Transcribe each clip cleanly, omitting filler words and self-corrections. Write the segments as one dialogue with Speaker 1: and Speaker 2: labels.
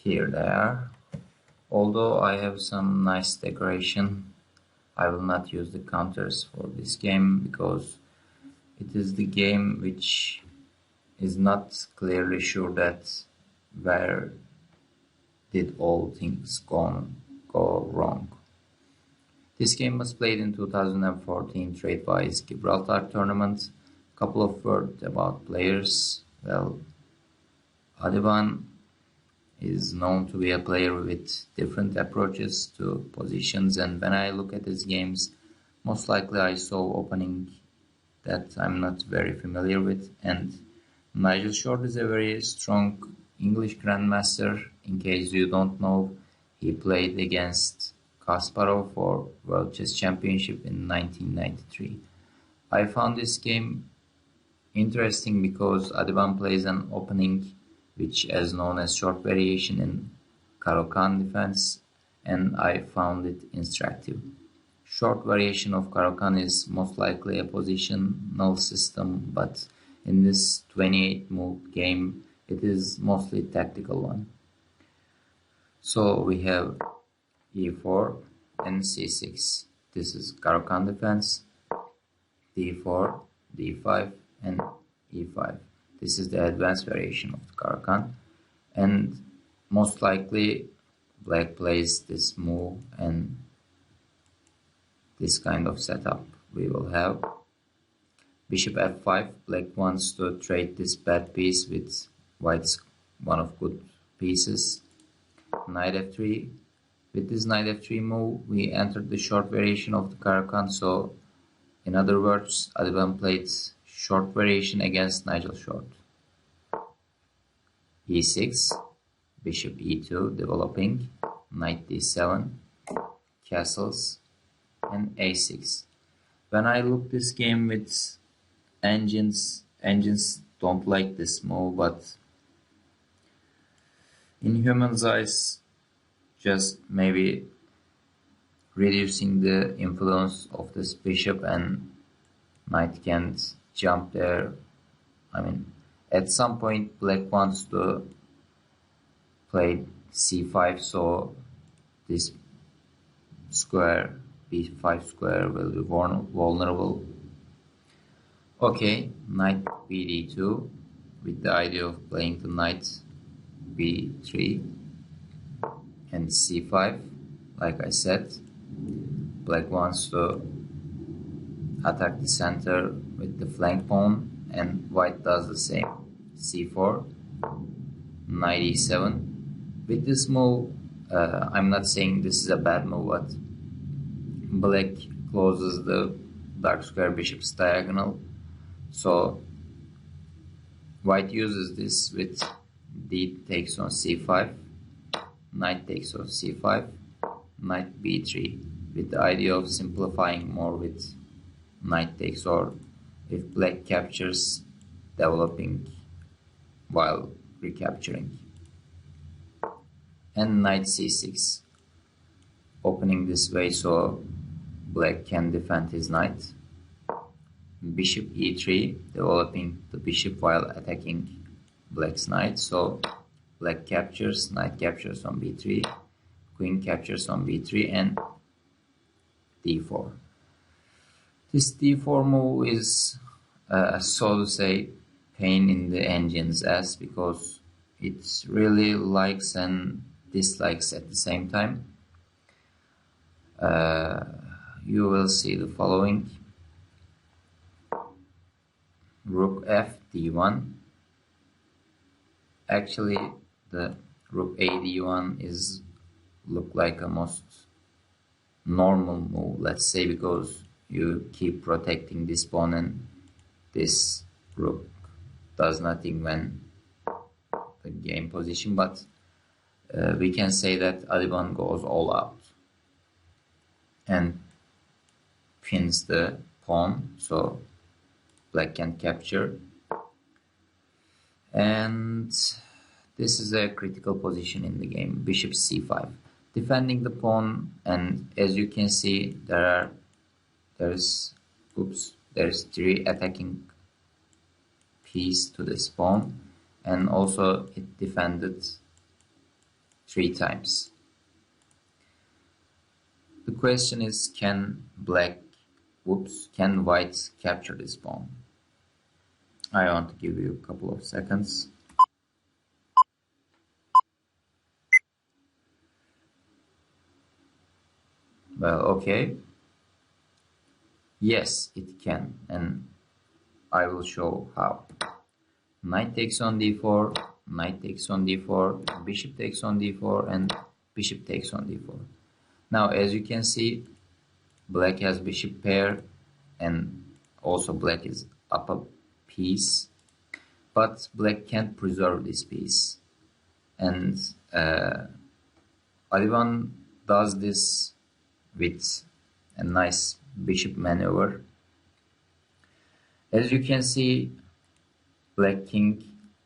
Speaker 1: Here they are. Although I have some nice decoration, I will not use the counters for this game because it is the game which is not clearly sure that where did all things go wrong. This game was played in 2014 Tradewise Gibraltar tournament. Couple of words about players. Well, Adhiban is known to be a player with different approaches to positions, and when I look at his games, most likely I saw opening that I'm not very familiar with. And Nigel is a very strong English grandmaster. In case you don't know, he played against Kasparov for World Chess Championship in 1993. I found this game interesting because Adhiban plays an opening which is known as short variation in Caro-Kann defense, and I found it instructive. Short variation of Caro-Kann is most likely a positional system, but in this 28 move game it is mostly tactical one. So we have E4 and C6. This is Caro-Kann defense, D4, D5 and E5. This is the advanced variation of the Caro-Kann, and most likely black plays this move and this kind of setup we will have. Bishop f5, black wants to trade this bad piece with white's one of good pieces. Knight f3. With this knight f3 move we entered the short variation of the Caro-Kann, so in other words Adhiban played short variation against Nigel short. E6, bishop e2 developing, knight d7, castles, and a6. When I look this game with engines don't like this move, but in humans' eyes, just maybe reducing the influence of this bishop and knight can't jump there. I mean, at some point black wants to play c5, so this square, b5 square, will be vulnerable. Okay, knight bd2 with the idea of playing the knight b3 and c5. Like I said, black wants to attack the center with the flank pawn, and white does the same. c4, knight e7. With this move, I'm not saying this is a bad move, but black closes the dark square bishop's diagonal, so white uses this with d takes on c5, knight takes on c5, knight b3, with the idea of simplifying more with knight takes, or if black captures, developing while recapturing. And knight c6, opening this way so black can defend his knight. Bishop e3, developing the bishop while attacking black's knight, so black captures, knight captures on b3, queen captures on b3, and d4. This d4 move is so to say pain in the engine's ass, because it really likes and dislikes at the same time. You will see the following: rook f d1. Actually the rook a d1 is look like a most normal move, let's say, because you keep protecting this pawn and this rook does nothing when the game position, but we can say that Adhiban goes all out and pins the pawn so black can capture, and this is a critical position in the game. Bishop c5, defending the pawn, and as you can see there's three attacking piece to this pawn, and also it defended 3 times. The question is, can white capture this pawn? I want to give you a couple of seconds. Well, okay. Yes, it can, and I will show how. Knight takes on d4, knight takes on d4, bishop takes on d4, and bishop takes on d4. Now, as you can see, black has bishop pair, and also black is up a piece, but black can't preserve this piece. And Adhiban does this with a nice bishop maneuver. As you can see, black king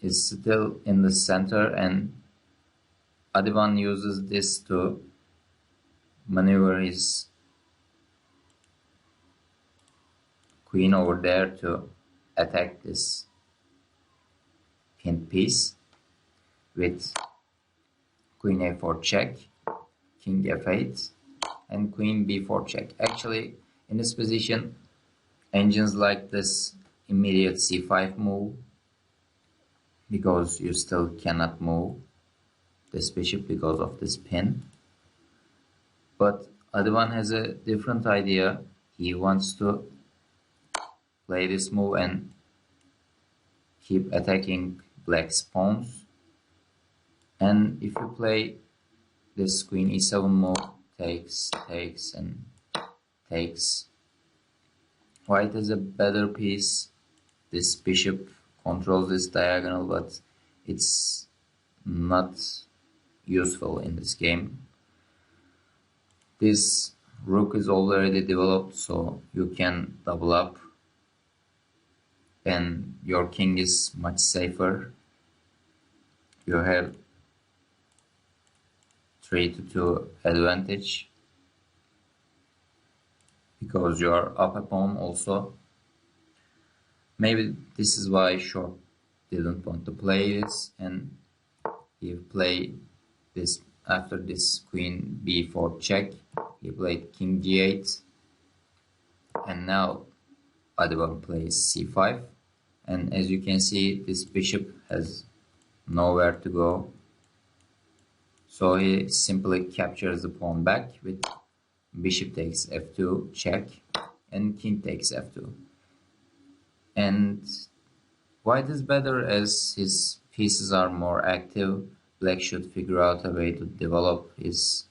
Speaker 1: is still in the center, and Adhiban uses this to maneuver his queen over there to attack this pinned piece with queen a4 check, king f8, and queen b4 check. Actually, in this position, engines like this immediate c5 move, because you still cannot move this bishop because of this pin. But Adhiban has a different idea. He wants to play this move and keep attacking black's pawns. And if you play this queen e7 move, takes, and takes, white is a better piece. This bishop controls this diagonal, but it's not useful in this game. This rook is already developed, so you can double up, and your king is much safer. You have 3-2 advantage because you are up a pawn also. Maybe this is why Short didn't want to play this, and he played this after this queen b4 check. He played king g8, and now Adhiban plays c5, and as you can see, this bishop has nowhere to go, so he simply captures the pawn back with bishop takes f2 check and king takes f2. And white is better as his pieces are more active. Black should figure out a way to develop his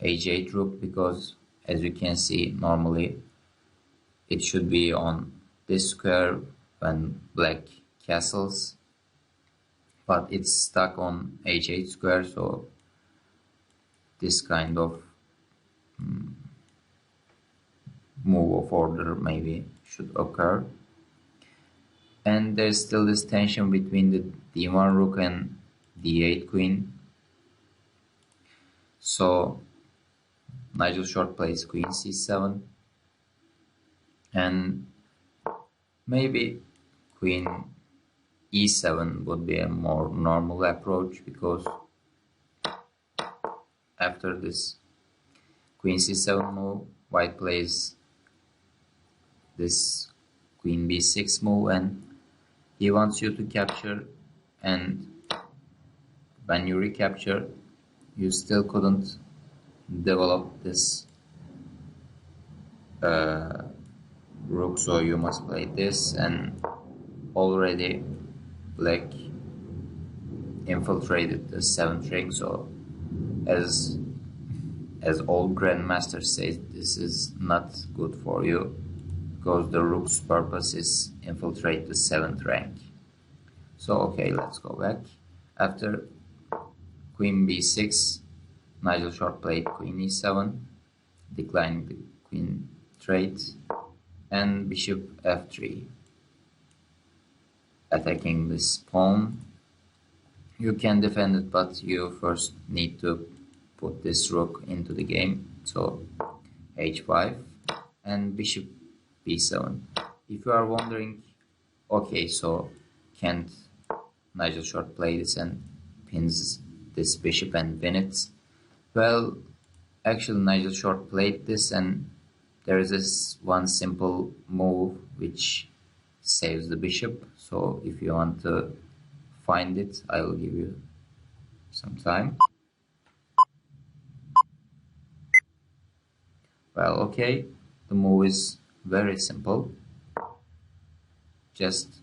Speaker 1: h8 rook, because as you can see, normally it should be on this square when black castles, but it's stuck on h8 square, so this kind of move of order maybe should occur. And there's still this tension between the d1 rook and d8 queen. So Nigel Short plays queen c7, and maybe queen e7 would be a more normal approach, because after this queen c7 move, white plays this queen b6 move, and he wants you to capture, and when you recapture, you still couldn't develop this rook, so you must play this, and already black infiltrated the 7th ring, so as all grandmasters say, this is not good for you, because the rook's purpose is infiltrate the 7th rank. So okay, let's go back. After queen b6, Nigel Short played queen e7, declining the queen trait, and bishop f3, attacking this pawn. You can defend it, but you first need to put this rook into the game. So h5 and bishop b7. If you are wondering, okay, so can't Nigel Short play this and pins this bishop and win it. Well, actually Nigel Short played this, and there is this one simple move which saves the bishop. So if you want to find it, I will give you some time. Well, okay, the move is very simple. Just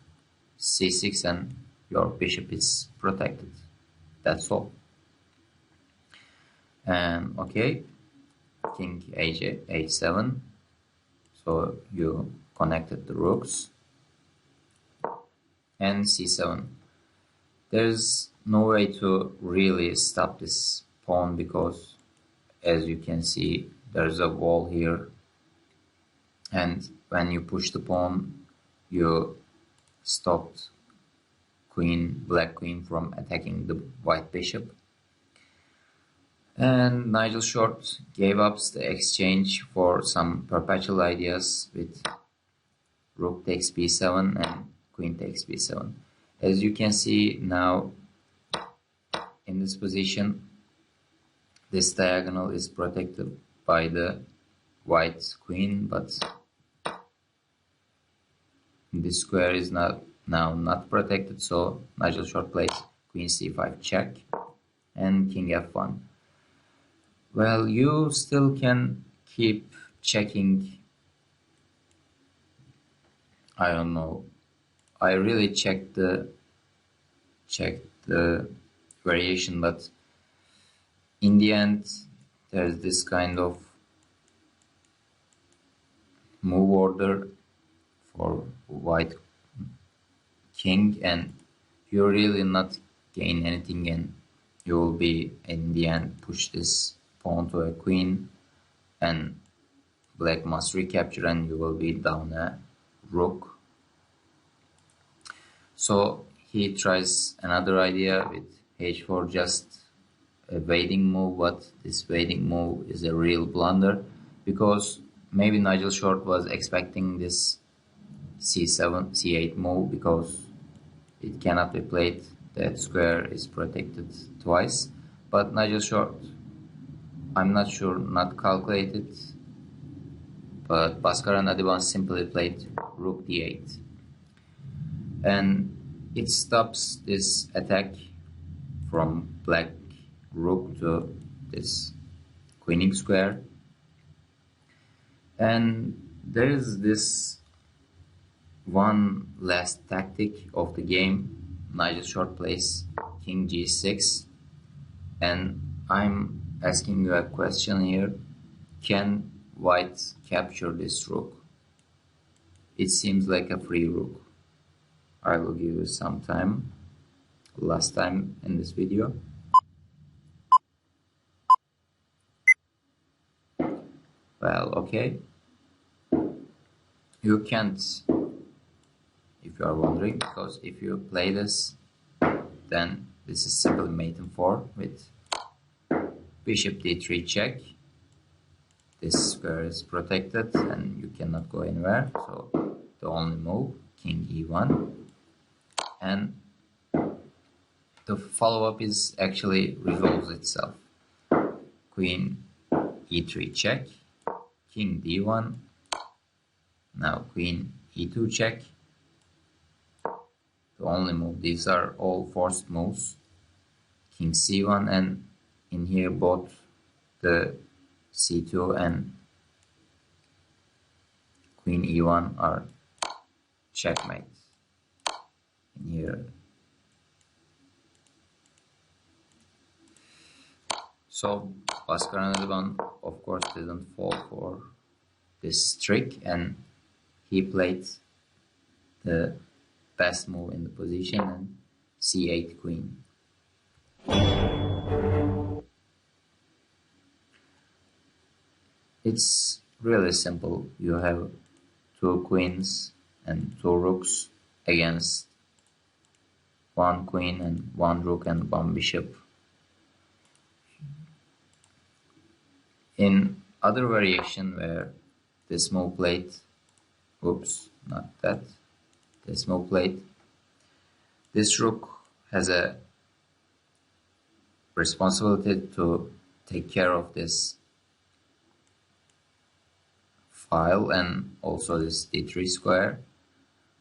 Speaker 1: c6 and your bishop is protected. That's all. And okay, king h7. So you connected the rooks. And c7. There's no way to really stop this pawn because, as you can see, there's a wall here, and when you push the pawn, you stopped black queen from attacking the white bishop. And Nigel Short gave up the exchange for some perpetual ideas with rook takes b7 and queen takes b7. As you can see now, in this position, this diagonal is protected by the white queen, but this square is now not protected, so Nigel Short plays queen c5 check and king f1. Well, you still can keep checking. I don't know. I really checked the variation, but in the end there's this kind of move order for white king, and you really not gain anything, and you will be in the end push this pawn to a queen, and black must recapture, and you will be down a rook. So he tries another idea with h4, just a waiting move, but this waiting move is a real blunder because maybe Nigel Short was expecting this c7, c8 move because it cannot be played. That square is protected twice, but Nigel Short, I'm not sure, not calculated, but Baskaran Adhiban simply played rook d8, and it stops this attack from black rook to this queening square. And there is this one last tactic of the game. Nigel Short plays king g6, and I'm asking you a question here. Can white capture this rook? It seems like a free rook. I will give you some time, last time in this video. Well, okay, you can't, if you are wondering, because if you play this, then this is simply mate in 4 with bishop d3 check. This square is protected and you cannot go anywhere, so the only move, king e1, and the follow-up is actually resolves itself. Queen e3 check, king d1, now queen e2 check. The only move, these are all forced moves. King c1, and in here both the c2 and queen e1 are checkmate. In here, so Baskaran Adhiban of course didn't fall for this trick, and he played the best move in the position and c8 queen. It's really simple. You have 2 queens and 2 rooks against 1 queen and 1 rook and 1 bishop. In other variation where this move played, oops, not that, this move played, this rook has a responsibility to take care of this file and also this d3 square.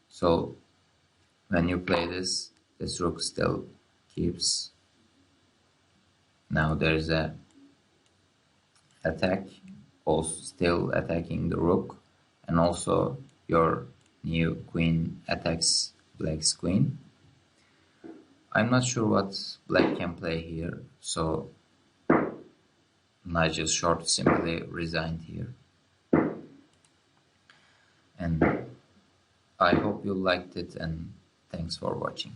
Speaker 1: So when you play this rook still keeps. Now there is a attack, also still attacking the rook, and also your new queen attacks black's queen. I'm not sure what black can play here, so Nigel short simply resigned here. And I hope you liked it, and thanks for watching.